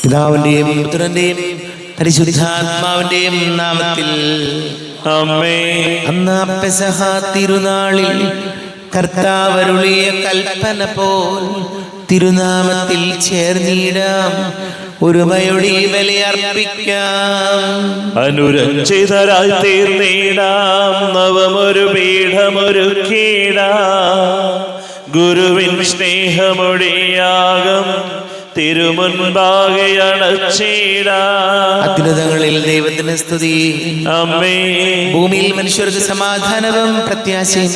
പിതാവിന്റെയും പുത്രന്റെയും പരിശുദ്ധാത്മാവിന്റെയും നാമത്തിൽ ആമേൻ. അന്ന് പെസഹ തിരുനാളിൽ കർത്താവരുളിയ കൽപ്പന പോൽ തിരുനാമത്തിൽ ചേർന്നിടാം, ഒരുമയുടെ ബലിയർപ്പിക്കാം. അനുരഞ്ജിതരായി തീർന്നിടാം, നവമൊരു പീഠമൊരുക്കിടാം. ഗുരുവിൻ സ്നേഹമൊഴിയാകം തിരുമുൻപാകെ അണച്ചിടാം. അത്യുന്നതങ്ങളിൽ ദൈവത്തിന് സ്തുതി. ആമേൻ. ഭൂമിയിൽ മനുഷ്യർക്ക് സമാധാനവും പ്രത്യാശയും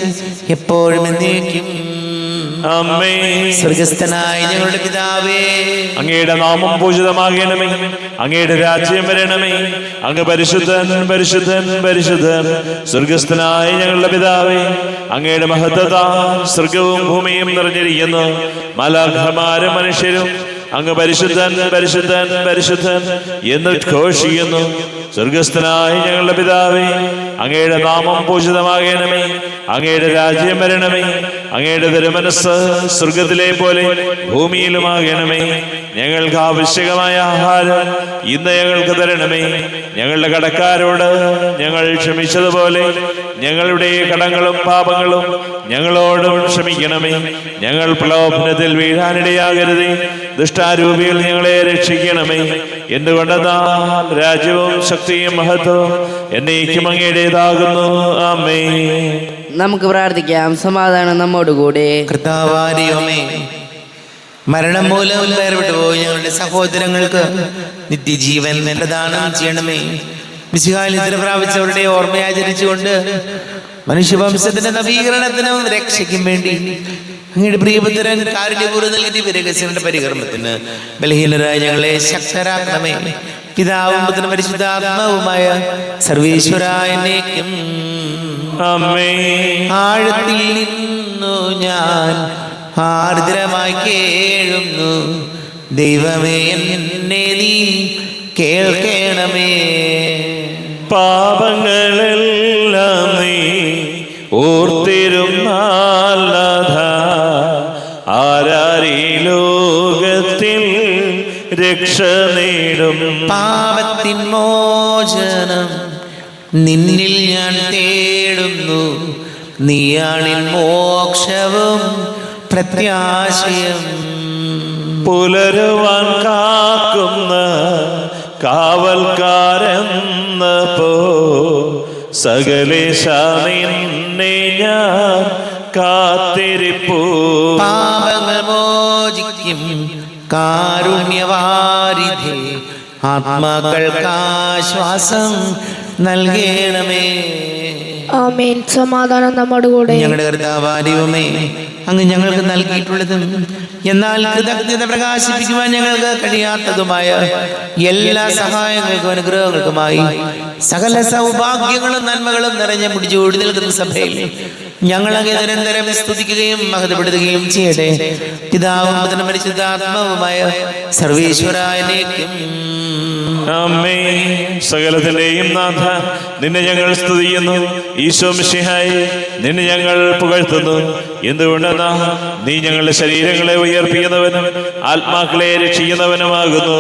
എപ്പോഴും എന്നേക്കും. ആമേൻ. സ്വർഗസ്ഥനായ ഞങ്ങളുടെ പിതാവേ, അങ്ങയുടെ നാമം പൂജിതമാകണമേ, അങ്ങയുടെ രാജ്യം വരണമേ, അങ്ങ് പരിശുദ്ധൻ പരിശുദ്ധൻ പരിശുദ്ധൻ. സ്വർഗസ്ഥനായ ഞങ്ങളുടെ പിതാവേ, അങ്ങയുടെ മഹത്വത സ്വർഗവും ഭൂമിയും നിറഞ്ഞിരിക്കുന്നു. മാലാഖമാരും മനുഷ്യരും അങ്ങ് പരിശുദ്ധൻ പരിശുദ്ധൻ പരിശുദ്ധൻ എന്ന് ഘോഷിക്കുന്നു. സ്വർഗസ്ഥനായ ഞങ്ങളുടെ പിതാവേ, അങ്ങയുടെ നാമം പൂജിതമാകണമേ, അങ്ങയുടെ രാജ്യം വരണമേ, അങ്ങയുടെ തിരുമനസ്സ് സ്വർഗത്തിലെ പോലെ ഭൂമിയിലുമാകണമേ. ഞങ്ങൾക്ക് ആവശ്യകമായ ആഹാരം ഇന്ന് ഞങ്ങൾക്ക് തരണമേ. ഞങ്ങളുടെ കടക്കാരോട് ഞങ്ങൾ ക്ഷമിച്ചതുപോലെ ഞങ്ങളുടെ കടങ്ങളും പാപങ്ങളും ഞങ്ങളോടും ക്ഷമിക്കണമേ. ഞങ്ങൾ പ്രലോഭനത്തിൽ വീഴാനിടയാകരുതേ, ദുഷ്ടാരൂപികൾ ഞങ്ങളെ രക്ഷിക്കണമേ. എന്തുകൊണ്ടെന്നാൽ രാജ്യവും ശക്തിയും മഹത്വവും എന്നേക്കും അങ്ങയുടേതാകുന്നു. ആമേൻ. നമുക്ക് പ്രാർത്ഥിക്കാം. സമാധാനം നമ്മോടുകൂടെ. കർത്താവാരിയോമേ, മരണം മൂലം വേർപെട്ടു പോയി ഞങ്ങളുടെ സഹോദരങ്ങൾക്ക് നിത്യജീവൻ പ്രദാനം ചെയ്യണമേ. മിശിഹായിൽ നിദ്ര പ്രാപിച്ചവരുടെ ഓർമ്മയാചരിച്ചുകൊണ്ട് മനുഷ്യവംശത്തിന്റെ നവീകരണത്തിനും രക്ഷയ്ക്കും വേണ്ടി അങ്ങയുടെ പ്രിയപുത്രൻ കാരുണ്യപൂർവ്വം നൽകിയ വിരഹസ്യങ്ങളുടെ പരികർമ്മത്തിന് ബലഹീനരായ ഞങ്ങളെ ശക്തരാക്കണമേ. പിതാവും പുത്രനും പരിശുദ്ധാത്മാവുമായ സർവേശ്വരായനേക്കും. ആമേൻ. ആഴത്തിൽ നിന്നു ഞാൻ ആർദ്രമായി കേഴുന്നു, ദൈവമേ എന്നെ നീ കേൾക്കണമേ. പാപങ്ങളെല്ലാം നീ ഓർത്തിരുന്നാലധ, ആരാരീ ലോകത്തിൽ രക്ഷ നേടും. പാപത്തിൻ മോചനം നിന്നിൽ ഞാൻ തേടുന്നു, നീയാണിൻ മോക്ഷവും പ്രത്യാശയും. പുലരുവാൻ കാക്കുന്ന കാവൽക്കാരെന്ന പോ സകലേശ നിന്നെ ഞാൻ കാത്തിരിപ്പൂ. പാപങ്ങൾ മോചിക്കും കാരുണ്യവാരിധേ, ആത്മാക്കൾക്കാശ്വാസം നൽകണമേ. ആമേൻ. സമാധാനം നമ്മോടുകൂടെ. ഞങ്ങളുടെ കർത്താവാരിയുമേ, അങ്ങ് ഞങ്ങൾക്ക് നൽകിയിട്ടുള്ളതും എന്നാൽ കൃതജ്ഞത പ്രകാശിപ്പിക്കുവാൻ ഞങ്ങൾക്ക് കഴിയാത്തതുമായ എല്ലാ സഹായങ്ങൾക്കും അനുഗ്രഹങ്ങൾക്കുമായി സകല സൗഭാഗ്യങ്ങളും നന്മകളും നിറഞ്ഞ പിടിച്ചുകൂടി നിൽക്കുന്ന സഭയിൽ ഞങ്ങൾ അങ്ങ് നിരന്തരം സ്തുതിക്കുകയും മഹത്വപ്പെടുത്തുകയും ചെയ്യട്ടെ. പിതാവും പുത്രനും പരിശുദ്ധാത്മാവുമായ സർവേശ്വരായനേക്കും. ആമേൻ. സകലത്തിന്റെയും നാഥ, നിന്നെ ഞങ്ങൾ സ്തുതിക്കുന്നു. ഈശോ മിശിഹായേ, നിന്നെ ഞങ്ങൾ പുകഴ്ത്തുന്നു. എന്തുകൊണ്ടെന്നാ നീ ഞങ്ങളുടെ ശരീരങ്ങളെ ഉയർപ്പിക്കുന്നവനും ആത്മാക്കളെ രക്ഷിക്കുന്നവനുമാകുന്നു.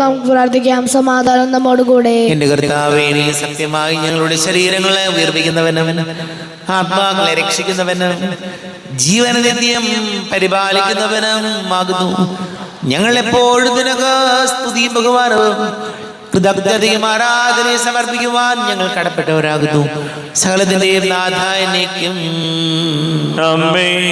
നമുക്ക് പ്രാർത്ഥിക്കാം. സമാധാനം നമ്മോടുകൂടെ. എന്റെ കർത്താവേ, നീ സത്യമായി ഞങ്ങളുടെ ശരീരങ്ങളെ ഉയർപ്പിക്കുന്നവനും ആത്മാക്കളെ രക്ഷിക്കുന്നവനും ജീവനനിത്യം പരിപാലിക്കുന്നവനുമാകുന്നു. ഞങ്ങൾ എപ്പോഴും നിനക്ക് സ്തുതിയും ബഹുമാനവും കൃതജ്ഞതയും ആരാധനയും സമർപ്പിക്കുവാൻ ഞങ്ങൾ കടപ്പെട്ടവരാകുന്നു. സകലത്തിന്റെയും നാഥായനേക്കും. ആമേൻ.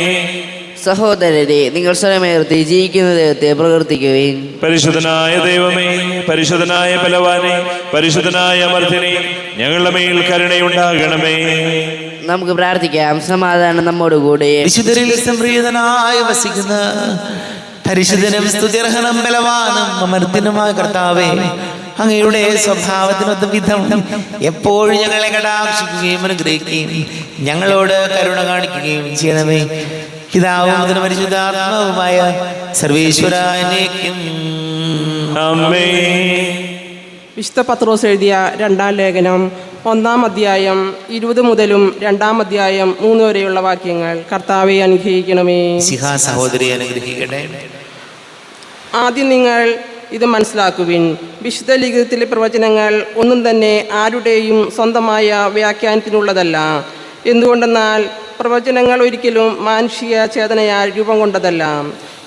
സഹോദരരെ, നിങ്ങൾ സ്വരമേർത്തി ജീവിക്കുന്ന ദൈവത്തെ പ്രകീർത്തിക്കുകയും. പരിശുദ്ധനായ ദൈവമേ, പരിശുദ്ധനായ ബലവാനെ, പരിശുദ്ധനായ അമർത്തിനെ, ഞങ്ങളുടെ മേൽ കരുണയുണ്ടാകണമേ. നമുക്ക് പ്രാർത്ഥിക്കാം. സമാധാനം നമ്മോടുകൂടെ. വിശുദ്ധരിൽ സംപ്രീതനായി വസിക്കുന്ന പരിശുദ്ധനും സ്തുത്യർഹനും ബലവാനും അമർത്തിനുമായ കർത്താവേ, അങ്ങയുടെ സ്വഭാവത്തിനൊത്ത വിധം എപ്പോഴും ഞങ്ങളെ കടാക്ഷിക്കുകയും അനുഗ്രഹിക്കുകയും ഞങ്ങളോട് കരുണ കാണിക്കുകയും ചെയ്യണമേ. പിതാവും പുത്രനും പരിശുദ്ധാത്മാവുമായ സർവേശ്വരായനേക്കും. ആമേൻ. വിശുദ്ധ പത്രോസ് എഴുതിയ 2-ാം ലേഖനം 1-ാം അധ്യായം 20 മുതലും 2-ാം അധ്യായം 3 വരെയുള്ള വാക്യങ്ങൾ. കർത്താവെ അനുഗ്രഹിക്കണമേ. സഹോദരി അനുഗ്രഹിക്കട്ടെ. ആദ്യം നിങ്ങൾ ഇത് മനസ്സിലാക്കുവിൻ. വിശുദ്ധ ലിഖിതത്തിലെ പ്രവചനങ്ങൾ ഒന്നും തന്നെ ആരുടെയും സ്വന്തമായ വ്യാഖ്യാനത്തിനുള്ളതല്ല. എന്തുകൊണ്ടെന്നാൽ പ്രവചനങ്ങൾ ഒരിക്കലും മാനുഷിക ചേതനയാൽ രൂപം കൊണ്ടതല്ല,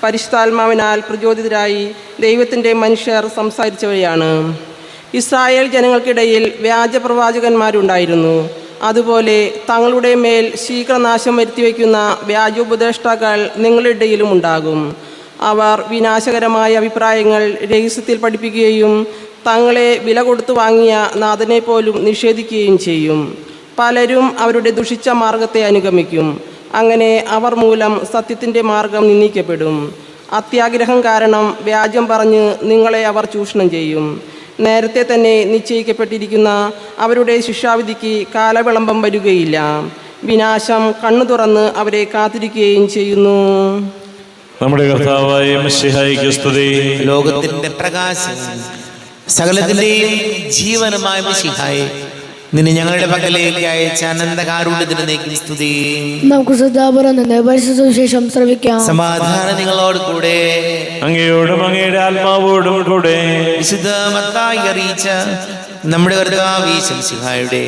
പരിശുദ്ധാത്മാവിനാൽ പ്രചോദിതരായി ദൈവത്തിൻ്റെ മനുഷ്യർ സംസാരിച്ചവയാണ്. ഇസ്രായേൽ ജനങ്ങൾക്കിടയിൽ വ്യാജ പ്രവാചകന്മാരുണ്ടായിരുന്നു. അതുപോലെ തങ്ങളുടെ മേൽ ശീഘ്രനാശം വരുത്തിവെക്കുന്ന വ്യാജോപദേഷ്ടാക്കൾ നിങ്ങളുടെ ഇടയിലും ഉണ്ടാകും. അവർ വിനാശകരമായ അഭിപ്രായങ്ങൾ രഹസ്യത്തിൽ പഠിപ്പിക്കുകയും തങ്ങളെ വില കൊടുത്തു വാങ്ങിയ നാഥനെ പോലും നിഷേധിക്കുകയും ചെയ്യും. പലരും അവരുടെ ദുഷിച്ച മാർഗത്തെ അനുഗമിക്കും. അങ്ങനെ അവർ മൂലം സത്യത്തിൻ്റെ മാർഗം നിന്ദിക്കപ്പെടും. അത്യാഗ്രഹം കാരണം വ്യാജം പറഞ്ഞ് നിങ്ങളെ അവർ ചൂഷണം ചെയ്യും. നേരത്തെ തന്നെ നിശ്ചയിക്കപ്പെട്ടിരിക്കുന്ന അവരുടെ ശിക്ഷാവിധിക്ക് കാലവിളംബം വരികയില്ല. വിനാശം കണ്ണു തുറന്ന് അവരെ കാത്തിരിക്കുകയും ചെയ്യുന്നു. നമ്മുടെ കർത്താവായ മിശിഹായിക്ക് സ്തുതി. ലോകത്തിന്റെ പ്രകാശം സകലത്തിന്റെയും ജീവനുമായ മിശിഹായെ, നിന്നെ ഞങ്ങളുടെ പക്കലേക്ക് അയച്ച അനന്തകാരുണ്യത്തിന് നീക്കും സ്തുതി. നമുക്ക് ശ്രദ്ധാപുരം നിന്ന് പരിശുദ്ധ സുവിശേഷം ശ്രവിക്കാം. സമാധാനം നിങ്ങളോട് കൂടെ. അങ്ങയോടും അങ്ങയുടെ ആത്മാവോടും കൂടെ. വിശുദ്ധ മത്തായി അറിയിച്ച നമ്മുടെ കർത്താവ് യേശു മിശിഹായുടെ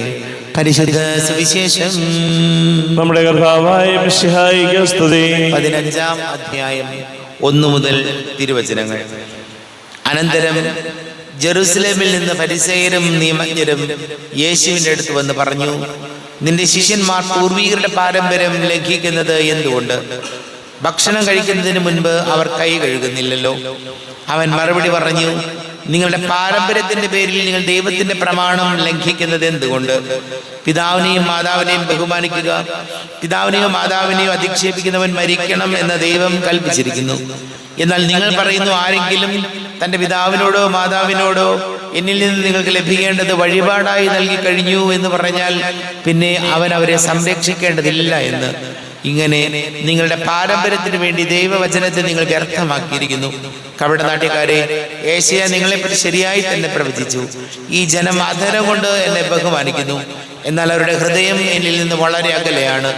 പരിശുദ്ധ സുവിശേഷം. നമ്മുടെ കർത്താവായ മിശിഹായിക്ക് സ്തുതി. 15-ാം അധ്യായം 1 മുതൽ തിരുവചനങ്ങൾ. അനന്തരം ജെറുസലേമിൽ നിന്ന് ഫരിസേയരും നിയമജ്ഞരും യേശുവിൻ്റെ അടുത്ത് വന്ന് പറഞ്ഞു, നിന്റെ ശിഷ്യന്മാർ പൂർവികരുടെ പാരമ്പര്യം ലംഘിക്കുന്നത് എന്തുകൊണ്ട്? ഭക്ഷണം കഴിക്കുന്നതിന് മുൻപ് അവർ കൈ കഴുകുന്നില്ലല്ലോ. അവൻ മറുപടി പറഞ്ഞു, നിങ്ങളുടെ പാരമ്പര്യത്തിന്റെ പേരിൽ നിങ്ങൾ ദൈവത്തിന്റെ പ്രമാണം ലംഘിക്കുന്നത് എന്തുകൊണ്ട്? പിതാവിനെയും മാതാവിനെയും ബഹുമാനിക്കുക, പിതാവിനെയോ മാതാവിനെയോ അധിക്ഷേപിക്കുന്നവൻ മരിക്കണം എന്ന് ദൈവം കൽപ്പിച്ചിരിക്കുന്നു. എന്നാൽ നിങ്ങൾ പറയുന്നു, ആരെങ്കിലും തൻ്റെ പിതാവിനോടോ മാതാവിനോടോ എന്നിൽ നിന്ന് നിങ്ങൾക്ക് ലഭിക്കേണ്ടത് വഴിപാടായി നൽകി കഴിഞ്ഞു എന്ന് പറഞ്ഞാൽ പിന്നെ അവൻ അവരെ സംരക്ഷിക്കേണ്ടതില്ല എന്ന്. ഇങ്ങനെ നിങ്ങളുടെ പാരമ്പര്യത്തിന് വേണ്ടി ദൈവവചനത്തെ നിങ്ങൾ വ്യർത്ഥമാക്കിയിരിക്കുന്നു. കപടനാട്യക്കാരെ, ഏശയ്യാ നിങ്ങളെപ്പറ്റി ശരിയായി തന്നെ പ്രവചിച്ചു. ഈ ജനം അധരം കൊണ്ട് എന്നെ ബഹുമാനിക്കുന്നു, എന്നാൽ അവരുടെ ഹൃദയം എന്നിൽ നിന്ന് വളരെ അകലെയാണ്.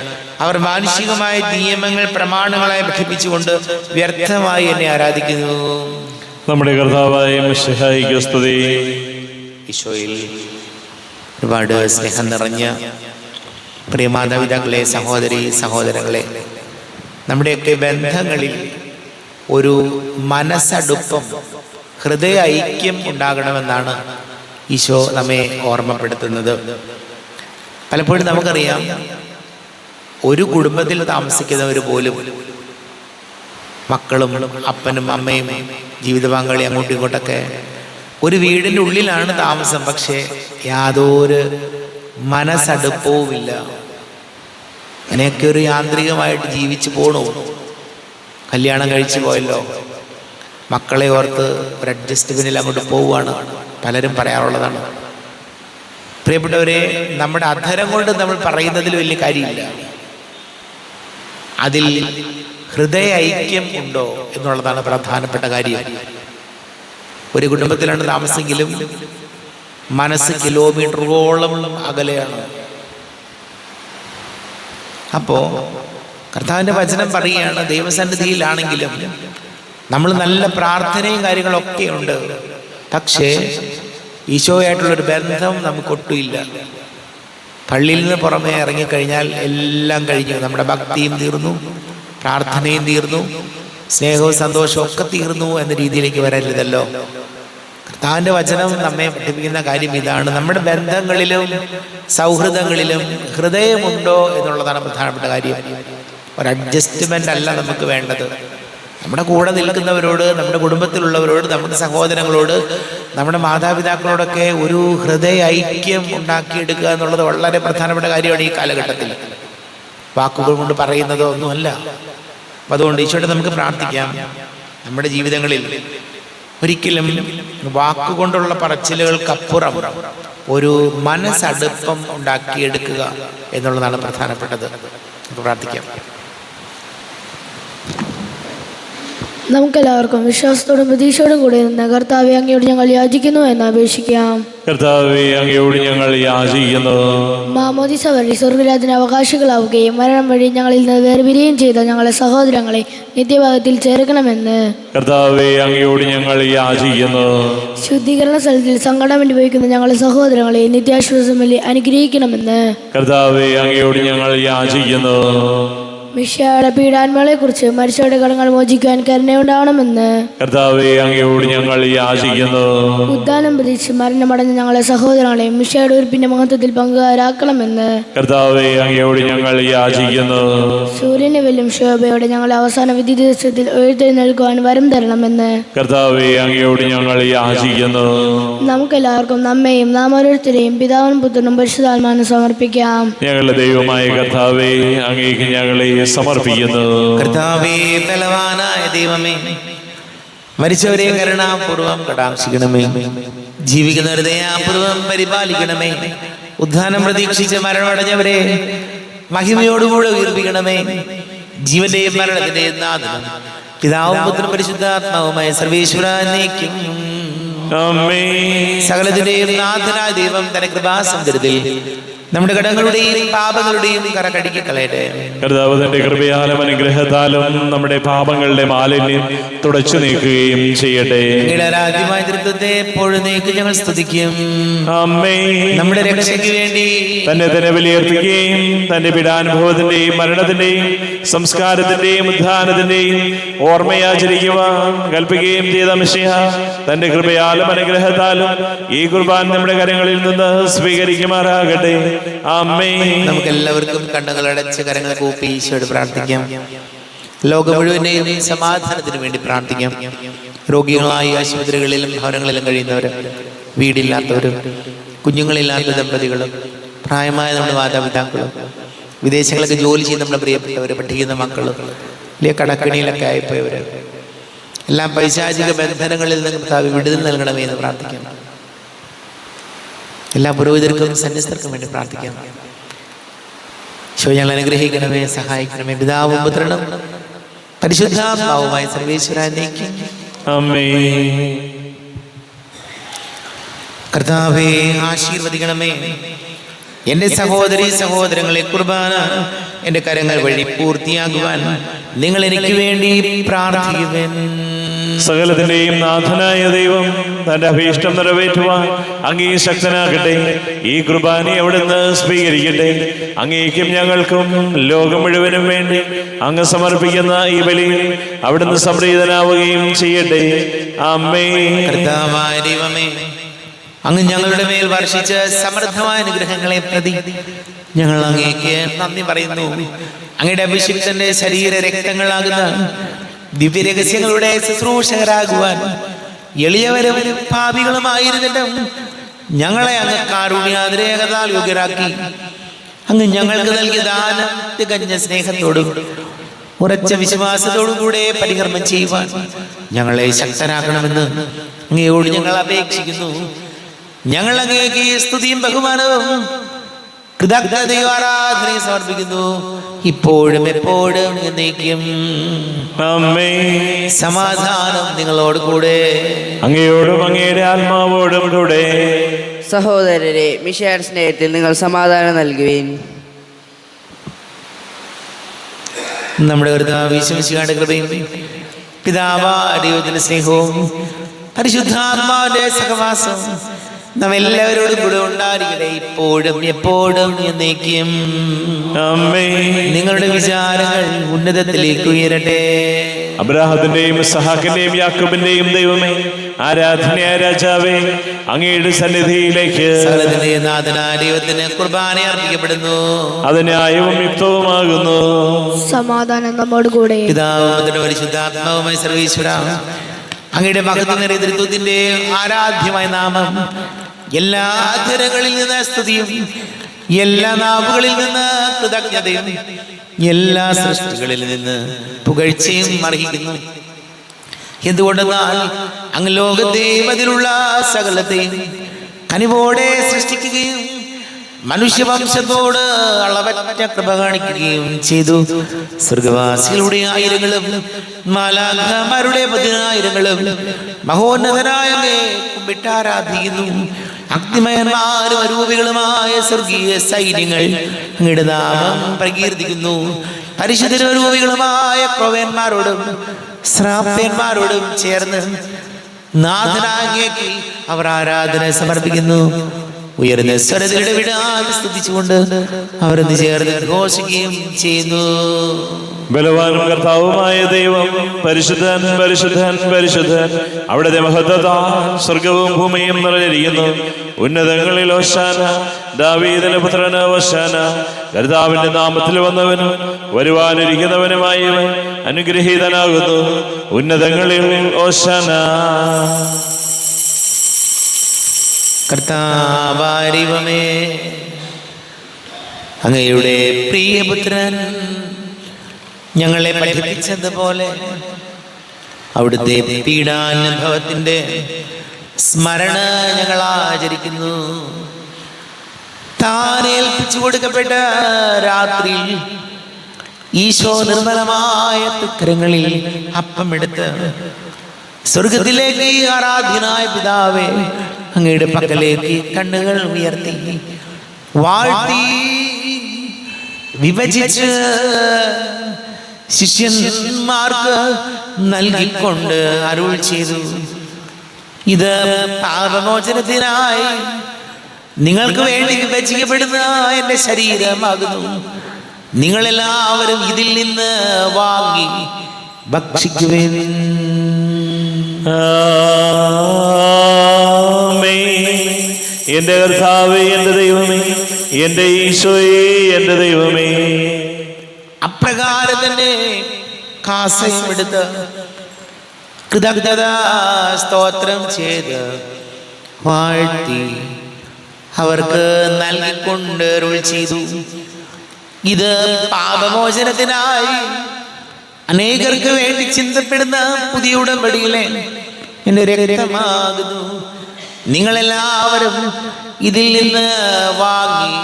അവർ മാനുഷികമായ നിയമങ്ങൾ പ്രമാണങ്ങളായി പഠിപ്പിച്ചുകൊണ്ട് വ്യർത്ഥമായി എന്നെ ആരാധിക്കുന്നു. നമ്മുടെ കർത്താവായ മിശിഹായിക്ക് സ്തുതി. ഈശോയിൽ ഒരുപാട് സ്നേഹം നിറഞ്ഞ പ്രിയ മാതാപിതാക്കളെ, സഹോദരി സഹോദരങ്ങളെ, നമ്മുടെയൊക്കെ ബന്ധങ്ങളിൽ ഒരു മനസ്സടുപ്പം, ഹൃദയ ഐക്യം ഉണ്ടാകണമെന്നാണ് ഈശോ നമ്മെ ഓർമ്മപ്പെടുത്തുന്നത്. പലപ്പോഴും നമുക്കറിയാം, ഒരു കുടുംബത്തിൽ താമസിക്കുന്നവർ പോലും മക്കളും അപ്പനും അമ്മയും ജീവിത പങ്കാളി അങ്ങോട്ടും ഇങ്ങോട്ടൊക്കെ ഒരു വീടിൻ്റെ ഉള്ളിലാണ് താമസം, പക്ഷേ യാതൊരു മനസ്സടുപ്പവുമില്ല. അങ്ങനെയൊക്കെ ഒരു യാന്ത്രികമായിട്ട് ജീവിച്ചു പോണു. കല്യാണം കഴിച്ചു പോയല്ലോ, മക്കളെ ഓർത്ത് ഒരു അഡ്ജസ്റ്റ്മെന്റിൽ അങ്ങോട്ട് പോവുകയാണ്, പലരും പറയാറുള്ളതാണ്. പ്രിയപ്പെട്ടവരെ, നമ്മുടെ അധരം കൊണ്ട് നമ്മൾ പറയുന്നതിൽ വലിയ കാര്യമില്ല, അതിൽ ഹൃദയ ഐക്യം ഉണ്ടോ എന്നുള്ളതാണ് പ്രധാനപ്പെട്ട കാര്യം. ഒരു കുടുംബത്തിലാണ് താമസമെങ്കിലും മനസ്സ് കിലോമീറ്ററുകളോളം അകലെയാണ്. അപ്പോ കർത്താവിന്റെ വചനം പറയുകയാണ്, ദൈവസന്നിധിയിലാണെങ്കിലും നമ്മൾ നല്ല പ്രാർത്ഥനയും കാര്യങ്ങളൊക്കെ ഉണ്ട്, പക്ഷേ ഈശോയായിട്ടുള്ളൊരു ബന്ധം നമുക്കൊട്ടുമില്ല. പള്ളിയിൽ നിന്ന് പുറമെ ഇറങ്ങിക്കഴിഞ്ഞാൽ എല്ലാം കഴിഞ്ഞു. നമ്മുടെ ഭക്തിയും തീർന്നു, പ്രാർത്ഥനയും തീർന്നു, സ്നേഹവും സന്തോഷവും ഒക്കെ തീർന്നു എന്ന രീതിയിലേക്ക് വരരുതല്ലോ. കർത്താവിൻ്റെ വചനം നമ്മെ പഠിപ്പിക്കുന്ന കാര്യം ഇതാണ്. നമ്മുടെ ബന്ധങ്ങളിലും സൗഹൃദങ്ങളിലും ഹൃദയമുണ്ടോ എന്നുള്ളതാണ് പ്രധാനപ്പെട്ട കാര്യം. ഒരു അഡ്ജസ്റ്റ്മെൻ്റ് അല്ല നമുക്ക് വേണ്ടത്. നമ്മുടെ കൂടെ നിൽക്കുന്നവരോട്, നമ്മുടെ കുടുംബത്തിലുള്ളവരോട്, നമ്മുടെ സഹോദരങ്ങളോട്, നമ്മുടെ മാതാപിതാക്കളോടൊക്കെ ഒരു ഹൃദയ ഐക്യം ഉണ്ടാക്കിയെടുക്കുക എന്നുള്ളത് വളരെ പ്രധാനപ്പെട്ട കാര്യമാണ് ഈ കാലഘട്ടത്തിൽ. വാക്കുകൾ കൊണ്ട് പറയുന്നതോ ഒന്നുമല്ല. അപ്പം അതുകൊണ്ട് ഈശോയോട് നമുക്ക് പ്രാർത്ഥിക്കാം, നമ്മുടെ ജീവിതങ്ങളിൽ ഒരിക്കലും വാക്കുകൊണ്ടുള്ള പറച്ചിലുകൾക്കപ്പുറം ഒരു മനസ്സടുപ്പം ഉണ്ടാക്കിയെടുക്കുക എന്നുള്ളതാണ് പ്രധാനപ്പെട്ടത്. നമുക്ക് പ്രാർത്ഥിക്കാം. നമുക്കെല്ലാവർക്കും വിശ്വാസത്തോടും പ്രതീക്ഷയോടും കൂടി നിന്ന് കർത്താവെ അങ്ങയോട് ഞങ്ങൾ യാചിക്കുന്നു എന്ന് അപേക്ഷിക്കാം. കർത്താവേ, അങ്ങയോട് ഞങ്ങൾ യാചിക്കുന്നു. മാമോദിസ വഴി സ്വർഗരാജ്യത്തിന് അവകാശികളാവുകയും മരണം വഴി ഞങ്ങളിൽ നിന്ന് വേർപിരിയുകയും ചെയ്ത ഞങ്ങളെ സഹോദരങ്ങളെ നിത്യഭാഗത്തിൽ ചേർക്കണമെന്ന് കർത്താവേ, അങ്ങയോട് ഞങ്ങൾ യാചിക്കുന്നു. ശുദ്ധീകരണ സ്ഥലത്തിൽ സങ്കടം അനുഭവിക്കുന്ന ഞങ്ങളെ സഹോദരങ്ങളെ നിത്യാശ്വാസം വഴി അനുഗ്രഹിക്കണമെന്ന് കർത്താവേ, അങ്ങയോട് ഞങ്ങൾ യാചിക്കുന്നു. മിശിഹായുടെ പീഡാന്മകളെ കുറിച്ച് മരിച്ചവരുടെ കടങ്ങൾ മോചിക്കുവാൻ കരുണയുണ്ടാവണമെന്ന് കർത്താവേ, അങ്ങയോട് ഞങ്ങൾ യാചിക്കുന്നു. ഉദ്ധാനം പ്രതീക്ഷിച്ച് മരണമടഞ്ഞ ഞങ്ങളെ സഹോദരങ്ങളെ മിശിഹായുടെ ഉയർപ്പിന്റെ മഹത്വത്തിൽ പങ്കുകാരാക്കണമെന്ന് കർത്താവേ, അങ്ങയോട് ഞങ്ങൾ യാചിക്കുന്നു. സൂര്യനെ വെല്ലും ശോഭയോടെ ഞങ്ങളെ അവസാന വിധി ദിവസത്തിൽ ഉയർത്തെഴുന്നേൽക്കുവാൻ വരം തരണമെന്ന് കർത്താവേ, അങ്ങയോട് ഞങ്ങൾ യാചിക്കുന്നു. നമുക്കെല്ലാവർക്കും നമ്മെയും നാം ഓരോരുത്തരെയും പിതാവിനും പുത്രനും പരിശുദ്ധാത്മാവിനും സമർപ്പിക്കാം. ഞങ്ങളുടെ ദൈവമായ കർത്താവേ, അങ്ങേക്ക് ഞങ്ങളെ സമർപ്പിക്കുന്നു. കർത്താവേ, ബലവാനായ ദൈവമേ, മരിച്ചവരെ കരുണാപൂർവം കടാക്ഷിക്കണമേ. ജീവിക്കുന്നവരെ ദയാപൂർവം പരിപാലിക്കണമേ. ഉദ്ധാനം പ്രതീക്ഷിച്ച് മരണമടഞ്ഞവരെ മഹിമയോടുകൂടെ ഉയർപ്പിക്കണമേ. ജീവന്റെയും മരണത്തിന്റെയും നാഥനും പിതാവും പുത്രനും പരിശുദ്ധാത്മാവുമായ സർവേശ്വരനേക്കും ആമേൻ. സകലത്തിന്റെയും നാഥനായ ദൈവം തന്റെ കൃപാസമുദ്രത്തിൽ നമ്മുടെ കടങ്ങളുടെയും പാപങ്ങളുടെയും കറ കഴുകി കളയട്ടെ. കർത്താവ് തന്റെ കൃപയാലും അനുഗ്രഹത്താലും നമ്മുടെ പാപങ്ങളുടെ മാലിന്യം തുടച്ചു നീക്കുകയും ചെയ്യട്ടെ. രാജ്യമായ തൃത്വത്തെ എപ്പോഴും നീക്കി ഞങ്ങൾ സ്തുതിക്കും. ആമേൻ. നമ്മുടെ രക്ഷയ്ക്ക് വേണ്ടി തന്നെ ബലിയർപ്പിക്കുകയും തന്റെ പീഡാനുഭവത്തിന്റെയും മരണത്തിന്റെയും സംസ്കാരത്തിന്റെയും ഉദ്ധാനത്തിന്റെയും ഓർമ്മയാചരിക്കുവാൻ കൽപ്പിക്കുകയും ചെയ്ത മിശിഹ തന്റെ കൃപയാലും അനുഗ്രഹത്താലും ഈ കുർബാൻ നമ്മുടെ കരങ്ങളിൽ നിന്ന് സ്വീകരിക്കുമാറാകട്ടെ. ആമേൻ. നമുക്ക് എല്ലാവർക്കും കണ്ണുകൾ അടച്ച് കരങ്ങൾ കൂപ്പി ഈശോയോട് പ്രാർത്ഥിക്കാം. ലോകം മുഴുവനെയും സമാധാനത്തിന് വേണ്ടി പ്രാർത്ഥിക്കാം. രോഗികളായി ആശുപത്രികളിലും ഭവനങ്ങളിലും കഴിയുന്നവരും, വീടില്ലാത്തവരും, കുഞ്ഞുങ്ങളില്ലാത്ത ദമ്പതികളും, പ്രായമായ നമ്മുടെ മാതാപിതാക്കളും, വിദേശങ്ങളൊക്കെ ജോലി ചെയ്യുന്ന നമ്മുടെ പ്രിയപ്പെട്ടവർ, പഠിക്കുന്ന മക്കളും, വലിയ കടക്കണിയിലൊക്കെ ആയിപ്പോയവർ, എല്ലാം പൈശാചിക ബന്ധനങ്ങളിൽ നിന്ന് വിടുതൽ നൽകണമേ എന്ന് പ്രാർത്ഥിക്കാം. എല്ലാ പുരോഹിതർക്കും സന്യസ്തർക്കും വേണ്ടി പ്രാർത്ഥിക്കാം. ഞങ്ങൾ അനുഗ്രഹിക്കണമേ, സഹായിക്കണമേ. പിതാവും പുത്രനും പരിശുദ്ധാത്മാവുമായ സർവേശ്വരനേക്കും ആമേൻ. കർത്താവേ, ആശീർവദിക്കണമേ. എന്റെ സഹോദരീ സഹോദരങ്ങളെ കുർബാന എന്റെ കരങ്ങൾ വഴി പൂർത്തിയാകുവാൻ നിങ്ങൾ എനിക്ക് വേണ്ടി പ്രാർത്ഥിക്കുവേൻ. സകലത്തിന്റെയും നാഥനായ ദൈവം തന്റെ അഭീഷ്ടം നിറവേറ്റുവാൻ അങ്ങേ ശക്തനാകട്ടെ. ഈ കുർബാന അവിടുന്ന് സ്വീകരിക്കട്ടെ. അങ്ങേക്കും ഞങ്ങൾക്കും ലോകം മുഴുവനും വേണ്ടി അങ്ങ് സമർപ്പിക്കുന്ന ഈ ബലിയിൽ അവിടുന്ന് സംപ്രീതനാവുകയും ചെയ്യട്ടെ. ആമേൻ. കർത്താവായ ദൈവമേ, അങ്ങ് ഞങ്ങളുടെ മേൽ വർഷിച്ച സമൃദ്ധമായ അനുഗ്രഹങ്ങളെ പ്രതി ഞങ്ങൾ അങ്ങേക്ക് നന്ദി പറയുന്നു. അങ്ങയുടെ അഭിഷിക്തന്റെ ശരീര രക്തങ്ങളാകുന്ന ദിവ്യരഹസ്യങ്ങളുടെ ശുശ്രൂഷകരാകുവാൻ എളിയവരും പാപികളുമായിരുന്നിട്ടും ഞങ്ങളെ അങ്ങ് കാരുണ്യാതിരേകതാൽ യോഗ്യരാക്കി. അങ്ങ് ഞങ്ങൾക്ക് നൽകിയ ദാനം തികഞ്ഞ സ്നേഹത്തോടും ഉറച്ച വിശ്വാസത്തോടും കൂടെ പരികർമ്മം ചെയ്യുവാൻ ഞങ്ങളെ ശക്തരാക്കണമെന്ന് അങ്ങയോട് ഞങ്ങൾ അപേക്ഷിക്കുന്നു. ഞങ്ങൾ അങ്ങേക്ക് സ്തുതിയും ബഹുമാനവും കൃതജ്ഞതയും ആരാധനയും സമർപ്പിക്കുന്നു, ഇപ്പോഴും എപ്പോഴും എന്നേക്കും. ആമേൻ. സമാധാനം നിങ്ങളോട് കൂടെ, അങ്ങയോടും അങ്ങയുടെ ആത്മാവോടും കൂടെ. സഹോദരരെ, മിശിഹായുടെ സ്നേഹത്തിൽ നിങ്ങൾ സമാധാനം നൽകുവിൻ. നമ്മുടെ കർത്താവ് യേശുമിശിഹായുടെ കൃപയും പിതാവായ ദൈവത്തിന്റെ സ്നേഹവും പരിശുദ്ധാത്മാവിന്റെ സഹവാസം നാം എല്ലാവരോടും കൂടെ ഉണ്ടായിരിക്കട്ടെ, ഇപ്പോഴും എപ്പോഴും എന്നേക്കും. ആമേൻ. നിങ്ങളുടെ വിചാരങ്ങൾ ഉന്നതത്തിലേക്ക് ഉയരട്ടെ. അബ്രാഹത്തിന്റെയും ഇസ്ഹാക്കിന്റെയും യാക്കോബിന്റെയും ദൈവമേ, ആരാധനയായ രാജാവേ, അങ്ങയുടെ സന്നിധിയിലേക്ക് സകലത്തിന്റെയും നാഥനായ ദൈവത്തിന് കുർബാന അർപ്പിക്കപ്പെടുന്നു. അത് ന്യായവും യുക്തവുമാകുന്നു. സമാധാനം നമ്മോട് കൂടെ. പിതാവും പരിശുദ്ധാത്മാവുമായ സർവീശ്വര, അങ്ങയുടെ മഹത്വമേറിയ ത്രിത്വത്തിന്റെ ആരാധ്യമായ നാമം എല്ലാ അധരങ്ങളിൽ നിന്ന് സ്തുതിയും എല്ലാ നാവുകളിൽ നിന്ന് കൃതജ്ഞതയും എല്ലാ സൃഷ്ടികളിൽ നിന്ന് പുകഴ്ചയും അർഹിക്കുന്നു. എന്തുകൊണ്ടെന്നാൽ അങ്ങ് ലോകത്തെയും അതിലുള്ള സകലത്തെയും കനിവോടെ സൃഷ്ടിക്കുകയും മനുഷ്യവംശത്തോട് അളവറ്റ കൃപ കാണിക്കുകയും ചെയ്തു. സ്വർഗവാസികളുടെ ആയിരങ്ങളും മാലാഖമാരുടെ പതിനായിരങ്ങളും മഹോന്നതനായ അങ്ങയെ കുമ്പിട്ടാരാധിക്കുന്നു. അഗ്നിമയന്മാരും അരൂപികളുമായ സ്വർഗീയ സൈന്യങ്ങൾ അങ്ങയുടെ നാമം പ്രകീർത്തിക്കുന്നു. പരിശുദ്ധരൂപികളുമായ ക്രോവ്യന്മാരോടും ശ്രാപ്യന്മാരോടും ചേർന്ന് നാഥനാങ്ങേക്ക് അവർ ആരാധന സമർപ്പിക്കുന്നു. ഉയർന്ന സ്വരതയുടെ വിടാതെ സ്തുതിച്ചുകൊണ്ട് അവരെന്ന് ചേർന്ന് ഘോഷിക്കുകയും ചെയ്യുന്നു. ബലവാനും കർത്താവുമായ ദൈവം പരിശുദ്ധൻ പരിശുദ്ധൻ പരിശുദ്ധൻ. അവിടുത്തെ മഹത്വത സ്വർഗവും ഭൂമിയും നിറഞ്ഞിരിക്കുന്നു. ഉന്നതങ്ങളിൽ ഓശാന, ദാവീദിന്റെ പുത്രന് ഓശാന. കർത്താവിന്റെ നാമത്തിൽ വന്നവനും വരുവാനിരിക്കുന്നവനുമായവൻ അനുഗ്രഹീതനാകുന്നു. ഉന്നതങ്ങളിൽ ഓശാന. കർത്താവാരിവമേ, അങ്ങയുടെ പ്രിയപുത്രൻ ഞങ്ങളെ പഠിപ്പിച്ചതുപോലെ അവിടുത്തെ പീഡാനുഭവത്തിന്റെ സ്മരണ ഞങ്ങൾ ആചരിക്കുന്നു. താൻ ഏൽപ്പിച്ചു കൊടുക്കപ്പെട്ട രാത്രി ഈശോ നിർമ്മലമായ തുക്കരങ്ങളിൽ അപ്പമെടുത്ത് സ്വർഗത്തിലേക്ക് ആരാധ്യനായ പിതാവേ അങ്ങയുടെ പക്കലേക്ക് കണ്ണുകൾ ഉയർത്തി വാഴ്ത്തി വിഭജിച്ച് ശിഷ്യന്മാർക്ക് നൽകിക്കൊണ്ട് അരുൾ ചെയ്തു, ഇത് പാപമോചനത്തിനായി നിങ്ങൾക്ക് വേണ്ടി വിഭജിക്കപ്പെടുന്ന എൻ്റെ ശരീരമാകുന്നു. നിങ്ങളെല്ലാവരും ഇതിൽ നിന്ന് വാങ്ങി ഭക്ഷിക്കുവിൻ. എന്റെ കർത്താവേ, എന്റെ ദൈവമേ, എന്റെ ഈശോയേ, എന്റെ ദൈവമേ. അപ്രകാരം തന്നെ കാസയും എടുത്ത് കൃതജ്ഞതാ സ്തോത്രം ചെയ്ത് വാഴ്ത്തി അവർക്ക് നൽകിക്കൊണ്ട് അരുൾ ചെയ്തു, ഇത് പാപമോചനത്തിനായി അനേകർക്ക് വേണ്ടി ചിന്തപ്പെടുന്ന പുതിയ ഉടമ്പടിയിലെ എൻ്റെ രക്തമാകുന്നു. നിങ്ങളെല്ലാവരും ഇതിൽ നിന്ന് വാങ്ങി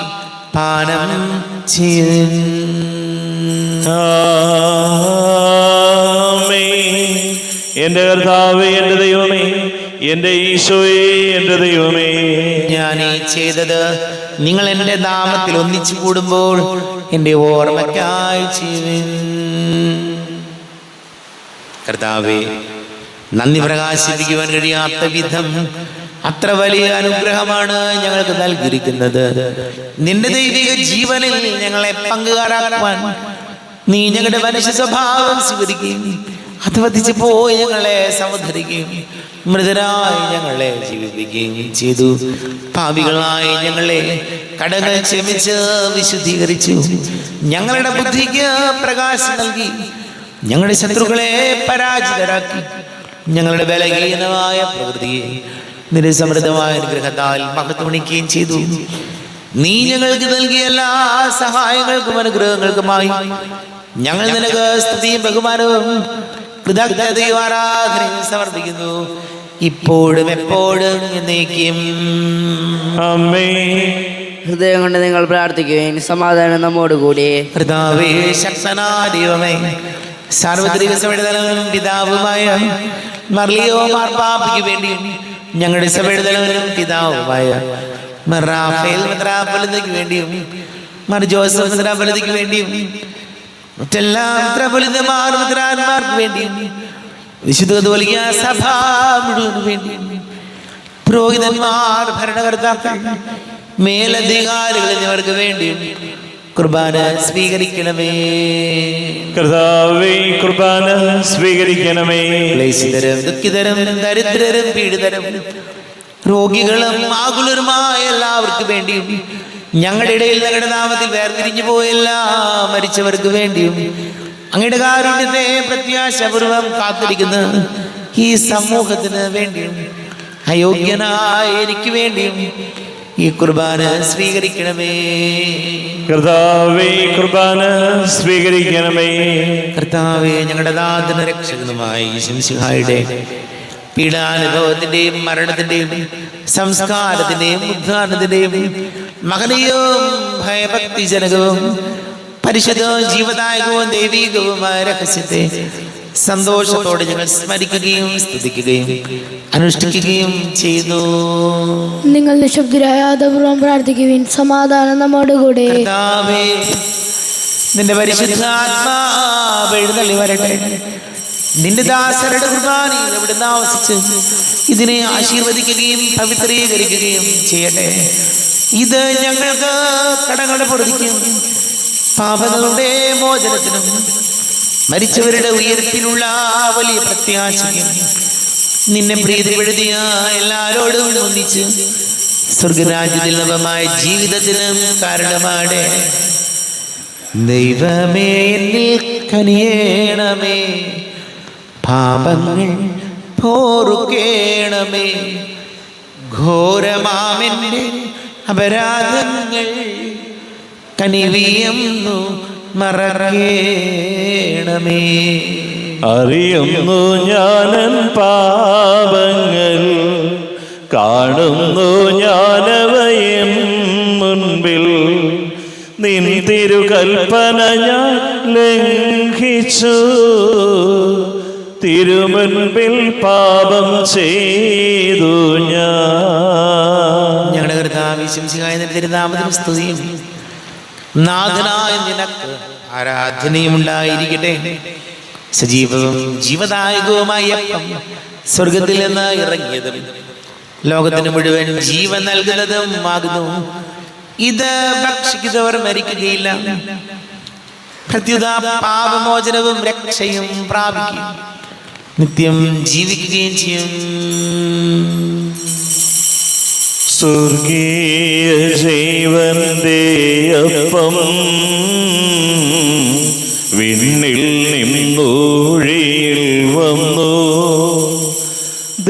പാനം ചെയ്യും. എന്റെ കർത്താവേ, എന്റെ ദൈവമേ, എന്റെ ഈശോയേ, എന്റെ ദൈവമേ. ഞാൻ ഈ ചെയ്തത് നിങ്ങൾ എൻ്റെ നാമത്തിൽ ഒന്നിച്ചു കൂടുമ്പോൾ എൻ്റെ ഓർമ്മയ്ക്കായി ചെയ്യുവിൻ. കർത്താവേ, നന്ദി പ്രകാശിപ്പിക്കുവാൻ കഴിയാത്ത വിധം അത്ര വലിയ അനുഗ്രഹമാണ് ഞങ്ങൾക്ക് നൽകിയിരിക്കുന്നത്. നിന്റെ ദൈവിക ജീവനിൽ ഞങ്ങളെ പങ്കുകാരാക്കുവാൻ നീ ഞങ്ങളുടെ മനുഷ്യ സ്വഭാവം സ്വീകരിക്കുകയും അധവധിച്ച് പോയി ഞങ്ങളെ സമുദ്ധരിക്കുകയും മൃതരായി ഞങ്ങളെ ജീവിപ്പിക്കുകയും ചെയ്തു. പാപികളായി ഞങ്ങളെ കടങ്ങൾ ക്ഷമിച്ച് വിശുദ്ധീകരിച്ചു. ഞങ്ങളുടെ ബുദ്ധിക്ക് പ്രകാശം നൽകി ഞങ്ങളുടെ ശത്രുക്കളെ പരാജിതരാക്കി. ഞങ്ങളുടെ ബലഹീനമായ പ്രകൃതിയെ നിരസമൃദ്ധമായ അനുഗ്രഹത്താൽ മഹത്വണിക്കുകയും ചെയ്തു. നീ ഞങ്ങൾക്ക് നൽകിയ എല്ലാ സഹായങ്ങൾക്കും അനുഗ്രഹങ്ങൾക്കുമായി ഞങ്ങൾ നിനക്ക് സ്തുതിയും ബഹുമാനവും കൃതജ്ഞതയും ആരാധനയും സമർപ്പിക്കുന്നു, ഇപ്പോഴും എപ്പോഴും എന്നേക്കും. ഹൃദയം കൊണ്ട് നിങ്ങൾ പ്രാർത്ഥിക്കുകയും സമാധാനം നമ്മോടുകൂടി. കർത്താവേ, ശക്തനായ ദൈവമേ, സാർവത്രിക സഭയുടെ പിതാവുമായ മർലിയോ മാർപ്പാപ്പയ്ക്ക് വേണ്ടിയും ഞങ്ങളുടെ സഭയുടെ തലവനും പിതാവുമായ റാഫേൽ മെത്രാപ്പൊലീത്തയ്ക്ക് വേണ്ടിയും ജോസഫ് മെത്രാപ്പൊലീത്തയ്ക്ക് വേണ്ടിയും മറ്റെല്ലാ മെത്രാന്മാർക്ക് വേണ്ടിയും വിശുദ്ധ കത്തോലിക്ക സഭ മുഴുവന് വേണ്ടിയും പുരോഹിതന്മാർ, ഭരണകർത്താക്കൾ, മേലധികാരികൾ എന്നിവർക്ക് വേണ്ടിയും കുർബാന സ്വീകരിക്കണമേ. കർത്താവേ, കുർബാന സ്വീകരിക്കണമേ. ക്ലേശിതരും ദുഃഖിതരും ദരിദ്രരും പീഡിതരും രോഗികളും ആകുലരുമായ എല്ലാവർക്കും വേണ്ടിയും ഞങ്ങളുടെ ഇടയിൽ ഞങ്ങളുടെ നാമത്തിൽ വേർതിരിഞ്ഞു പോയ എല്ലാ മരിച്ചവർക്ക് വേണ്ടിയും അങ്ങയുടെ കാരുണ്യത്തെ പ്രത്യാശപൂർവം കാത്തിരിക്കുന്ന ഈ സമൂഹത്തിന് വേണ്ടിയും അയോഗ്യനായ എനിക്ക് വേണ്ടിയും ഈ കുർബാന സ്വീകരിക്കണമേ. കർത്താവേ, കുർബാന സ്വീകരിക്കണമേ. കർത്താവേ, ഞങ്ങളുടെ നാഥനും രക്ഷകനുമായി ശംസിഹായുടെ പീഡാനുഭവത്തിന്റെയും മരണത്തിന്റെയും സംസ്കാരത്തിന്റെയും ഉദ്ധാരണത്തിന്റെയും മഹനീയവും ഭയഭക്തിജനകവും പരിശുദ്ധവും ജീവദായകവും ദൈവീകവുമായ രഹസ്യത്തെ സന്തോഷത്തോടെ ഞങ്ങൾ സ്മരിക്കുകയും സ്തുതിക്കുകയും അനുഷ്ഠിക്കുകയും ചെയ്തു. നിങ്ങൾ നിശബ്ദരായ ആദരപൂർവ്വം പ്രാർത്ഥിക്കുവിൻ. സമാധാനം നമ്മോടുകൂടെ. കർത്താവേ, നിന്റെ പരിശുദ്ധാത്മാവ് എഴുന്നള്ളി വരട്ടെ. നിന്റെ ദാസരുടെ കുർബാനയിൽ എവിടുന്ന് ആവസിച്ച് ഇതിനെ ആശീർവദിക്കുകയും പവിത്രീകരിക്കുകയും ചെയ്യട്ടെ. ഇത് ഞങ്ങൾക്ക് കടങ്ങളുടെ പൊറുതിക്കും പാപങ്ങളുടെ മോചനത്തിനും മരിച്ചവരുടെ ഉയരത്തിലുള്ള വലിയ പ്രത്യാശയും നിന്നെ പ്രീതിപ്പെടുത്തിയ എല്ലാവരോടും ഒന്നിച്ച് സ്വർഗരാജ്യത്തിൽ നവമായ ജീവിതത്തിനും കാരണമാണ്. ദൈവമേ, എന്നിൽ കനിയേണമേ, പാപങ്ങൾ പോറുക്കേണമേ, ഘോരമാമെൻ്റെ അപരാധങ്ങൾ കനിവിയെന്നു മറക്കേണമേ. അറിയുന്നു ഞാനൻ പാപങ്ങൾ, കാണുന്നു ഞാനവയൻ മുൻപിൽ. നിൻ തിരുകൽപ്പന ഞാൻ ലംഘിച്ചു, തിരുമുൻപിൽ പാപം ചെയ്തു ഞാൻ. ഞങ്ങളുടെ കർത്താവേ, ശംസിഹായ നിന്റെ തിരുനാമത്തിന് സ്തുതിയും നാഥനായ നിനക്ക് ആരാധനയും ഉണ്ടായിരിക്കട്ടെ. സജീവവും ജീവദായകവുമായ അപ്പം സ്വർഗത്തിൽ നിന്ന് ഇറങ്ങിയതും ലോകത്തിന് മുഴുവൻ ജീവൻ നൽകുന്നതും ആകുന്നു. ഇത് ഭക്ഷിക്കുന്നവർ മരിക്കുകയില്ല, പ്രത്യുത പാപമോചനവും രക്ഷയും പ്രാപിക്കും, നിത്യം ജീവിക്കുകയും ചെയ്യും. സ്വർഗീയ ജീവന്റെ അപ്പം വിണ്ണിൽ നിന്നൂഴിയിൽ വന്നു,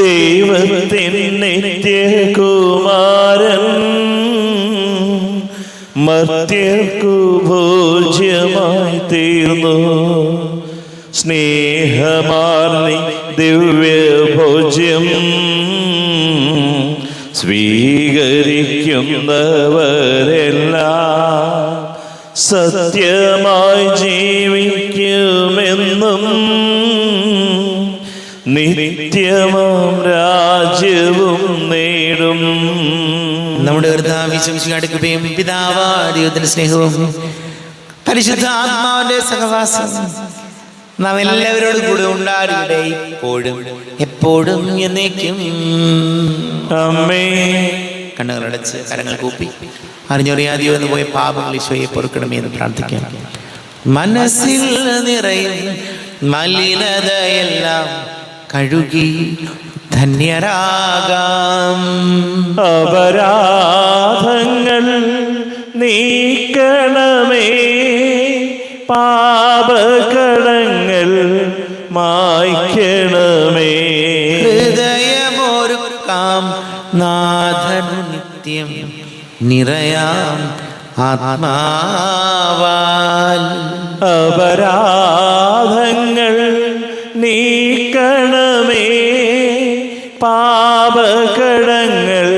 ദൈവത്തിൻ നിത്യകുമാരൻ മർത്യർക്കു ഭോജ്യമായി തീർന്നു. സ്നേഹമാർന്നി ദിവ്യഭോജ്യം സ്വീകരിക്കുന്നവരെല്ലാം സത്യമായി ജീവിക്കുമെന്നും നിത്യമാം രാജ്യവും നേടും. നമ്മുടെ കർത്താവേ, ശംസിഹായുടെ കൃപയും പിതാവായ ദൈവത്തിന്റെ സ്നേഹവും പരിശുദ്ധ ആത്മാവിന്റെ സഹവാസം നാം എല്ലാവരോടും കൂടെ ഉണ്ടാകട്ടെ, ഇപ്പോഴും എപ്പോഴും എന്നേക്കും. ആമേൻ. കണ്ണുകളടച്ച് കരങ്ങൾ കൂപ്പി അറിഞ്ഞറിയാതെയോ എന്ന് പോയ പാപങ്ങൾ ഈശോയെ പൊറുക്കണമേ എന്ന് പ്രാർത്ഥിക്കാം. മനസ്സിൽ നിറയും മലിനതയെല്ലാം കഴുകി ധന്യരാകാം. അപരാധങ്ങൾ നീക്കണമേ, പാപകടങ്ങൾ മായ്ക്കണമേ. ഹൃദയമൊരുക്കാം നാഥനു നിത്യം നിറയാം ആത്മാവാൽ. അപരാധങ്ങൾ നീക്കണമേ, പാപകടങ്ങൾ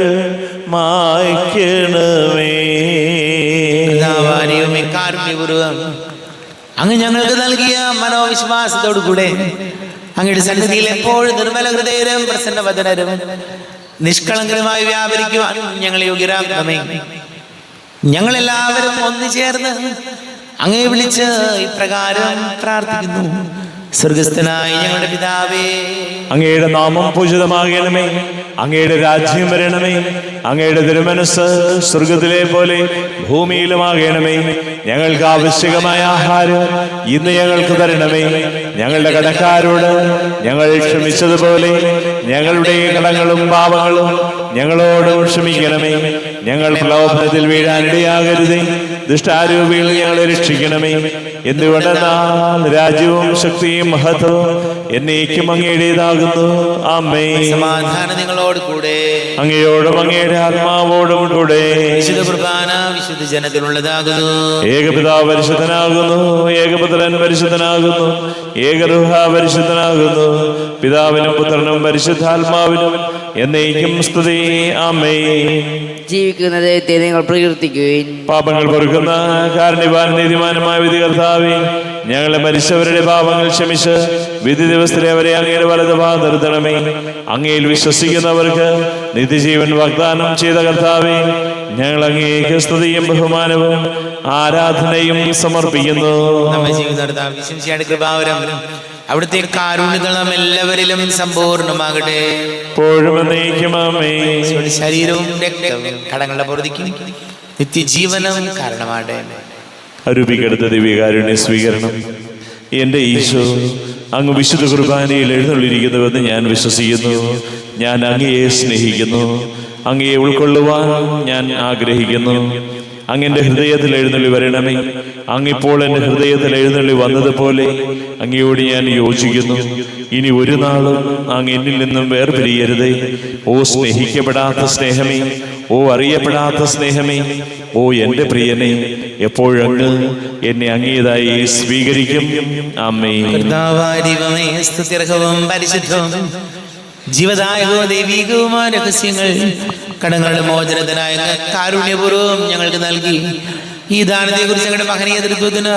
മായ്ക്കണമേ. കാരുണ്യപൂർവ്വം അങ്ങ് ഞങ്ങൾക്ക് നൽകിയ മനോവിശ്വാസത്തോടു കൂടെ അങ്ങയുടെ സന്നിധിയിൽ എപ്പോഴും നിർമ്മല ഹൃദയരും പ്രസന്നവദനരും നിഷ്കളങ്കരമായി വ്യാപരിക്കുവാൻ ഞങ്ങളെ യോഗ്യരാക്കണമേ. ഞങ്ങളെല്ലാവരും ഒന്നു ചേർന്ന് അങ്ങയെ വിളിച്ച് ഇപ്രകാരം പ്രാർത്ഥിക്കുന്നു. സ്വർഗസ്ഥനായ ഞങ്ങളുടെ പിതാവേ, അങ്ങയുടെ നാമം പൂജിതമാകണമേ, അങ്ങയുടെ രാജ്യം വരണമേ, അങ്ങയുടെ തിരുമനസ് സ്വർഗത്തിലെ പോലെ ഭൂമിയിലുമാകണമേ. ഞങ്ങൾക്ക് ആവശ്യകമായ ആഹാരം ഇന്ന് ഞങ്ങൾക്ക് തരണമേ. ഞങ്ങളുടെ കടക്കാരോട് ഞങ്ങൾ ക്ഷമിച്ചതുപോലെ ഞങ്ങളുടെ കടങ്ങളും പാപങ്ങളും ഞങ്ങളോടും ക്ഷമിക്കണമേ. ഞങ്ങൾ പ്രലോഭനത്തിൽ വീഴാനിടയാകരുതേ, ദുഷ്ടാരൂപിയിൽ ഞങ്ങളെ രക്ഷിക്കണമേ. എന്തുകൊണ്ടെന്നാൽ രാജ്യവും ശക്തിയും മഹത്വവും എന്നേക്കും അങ്ങയുടേതാകുന്നു. ആമേൻ. സമാധാനം നിങ്ങളോട് കൂടെ, അങ്ങയോടും അങ്ങയുടെ ആത്മാവോടും കൂടെ. വിശുദ്ധ കുർബാന വിശുദ്ധ ജനത്തിനുള്ളതാകുന്നു. ഏകപിതാവ് പരിശുദ്ധനാകുന്നു, ഏകപുത്രൻ പരിശുദ്ധനാകുന്നു, ഏകരൂഹ പരിശുദ്ധനാകുന്നു. പിതാവിനും പുത്രനും പരിശുദ്ധാത്മാവിനും എന്നേക്കും സ്തുതി. ആമേൻ. ജീവിക്കുന്ന ദൈവത്തെ നിങ്ങൾ പ്രകീർത്തിക്കുകയും പാപങ്ങൾ പൊറുക്കുന്ന കാരുണ്യവാൻ നീതിമാനുമായ വിധി കർത്താവേ, ഞങ്ങളെ മരിച്ചവരുടെ പാപങ്ങൾ ക്ഷമിച്ച് വിധി ദിവസത്തിലെ അവരെ അങ്ങയുടെ വലതുഭാഗം നിർത്തണമേ. അങ്ങയിൽ വിശ്വസിക്കുന്നവർക്ക് നിത്യജീവൻ വാഗ്ദാനം ചെയ്ത കർത്താവേ, ഞങ്ങൾ അങ്ങേക്ക് സ്തുതിയും ബഹുമാനവും ആരാധനയും സമർപ്പിക്കുന്നു. അവിടുത്തെ കാരുണ്യങ്ങൾ നാം എല്ലാവരിലും സമ്പൂർണ്ണമാകട്ടെ. എപ്പോഴും എന്നേക്കും ആമേൻ. ശരീരവും രക്തവും കടങ്ങളുടെ പൊറുതിക്കും നിത്യജീവനം കാരണമാകട്ടെ. അരൂപിക്കെടുത്ത ദിവ്യകാരുണ്യ സ്വീകരണം. എൻ്റെ ഈശോ, അങ്ങ് വിശുദ്ധ കുർബാനയിൽ എഴുന്നള്ളിയിരിക്കുന്നുവെന്ന് ഞാൻ വിശ്വസിക്കുന്നു. ഞാൻ അങ്ങയെ സ്നേഹിക്കുന്നു. അങ്ങയെ ഉൾക്കൊള്ളുവാൻ ഞാൻ ആഗ്രഹിക്കുന്നു. അങ്ങെൻ്റെ ഹൃദയത്തിൽ എഴുന്നള്ളി വരണമേ. അങ്ങിപ്പോൾ എൻ്റെ ഹൃദയത്തിൽ എഴുന്നള്ളി വന്നതുപോലെ അങ്ങയോട് ഞാൻ യോജിക്കുന്നു. ഇനി ഒരു നാളും അങ്ങ് എന്നിൽ നിന്നും വേർപിരിയരുതേ. ഓ സ്നേഹിക്കപ്പെടാത്ത സ്നേഹമേ, ഓ അറിയപ്പെടാത്ത സ്നേഹമേ, ഓ എൻ്റെ പ്രിയനെ, എപ്പോഴങ്ങ് എന്നെ അങ്ങേതായി സ്വീകരിക്കും. ആമേൻ. പരിശുദ്ധവും ജീവദായകവും ദൈവീകവുമായ രഹസ്യങ്ങൾ കടങ്ങളുടെ മോചനത്തിനായ കാരുണ്യപൂർവ്വം ഞങ്ങൾക്ക് നൽകി. ഈ ദാനത്തെ കുറിച്ച് ഞങ്ങളുടെ മഹനീയ തൃത്വത്തിന്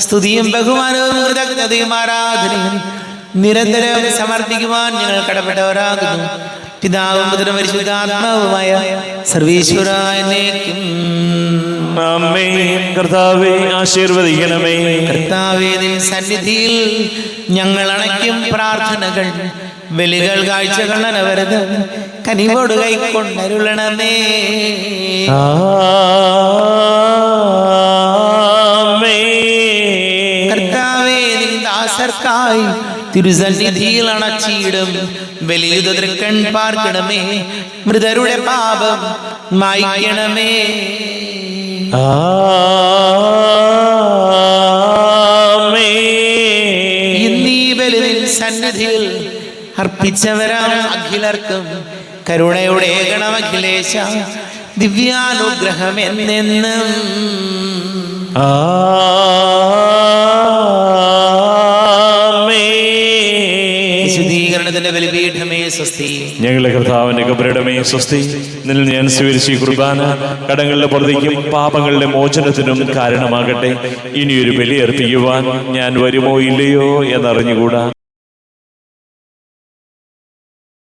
സ്തുതിയും ബഹുമാനവും കൃതജ്ഞതയും ആരാധനയും നിരന്തരം സമർപ്പിക്കുവാൻ ഞങ്ങൾ കടപ്പെട്ടവരാകുന്നു. പിതാവും പുത്രനും പരിശുദ്ധാത്മാവുമായ സർവീശ്വരായ കർത്താവേ, ആശീർവദിക്കണമേ. കർത്താവേ, നിൻ സന്നിധിയിൽ ഞങ്ങൾ അണയ്ക്കും പ്രാർത്ഥനകൾ, ബലികൾ, കാഴ്ചകൾ അനവരത് കനിവോട് കൈക്കൊണ്ടരുളണമേ. കർത്താവേ, നിൻ ദാസർക്കായി തിരുസന്നിധിയിൽ അണച്ചിടും ബലിയുത തൃക്കൺ പാർക്കണമേ. മൃതരുടെ പാപം മായ്ക്കണമേ. ഇന്നീ ബലി നിൻ സന്നിധിയിൽ അർപ്പിച്ചവരാം അഖിലർക്കും കരുണയുടെ ഗണമഖിലേശ ദിവ്യാനുഗ്രഹം എന്നെന്നും. വിശുദ്ധീകരണത്തിന്റെ ബലിപീഠമേ സ്വസ്തി. ഞങ്ങളുടെ കർത്താവിന്റെ കബറിടമേ സ്വസ്തി. നിന്നിൽ ഞാൻ സ്വീകരിച്ച ഈ കുർബാന കടങ്ങളുടെ പൊറുതിക്കും പാപങ്ങളുടെ മോചനത്തിനും കാരണമാകട്ടെ. ഇനിയൊരു ബലി അർപ്പിക്കുവാൻ ഞാൻ വരുമോ ഇല്ലയോ എന്നറിഞ്ഞുകൂടാ.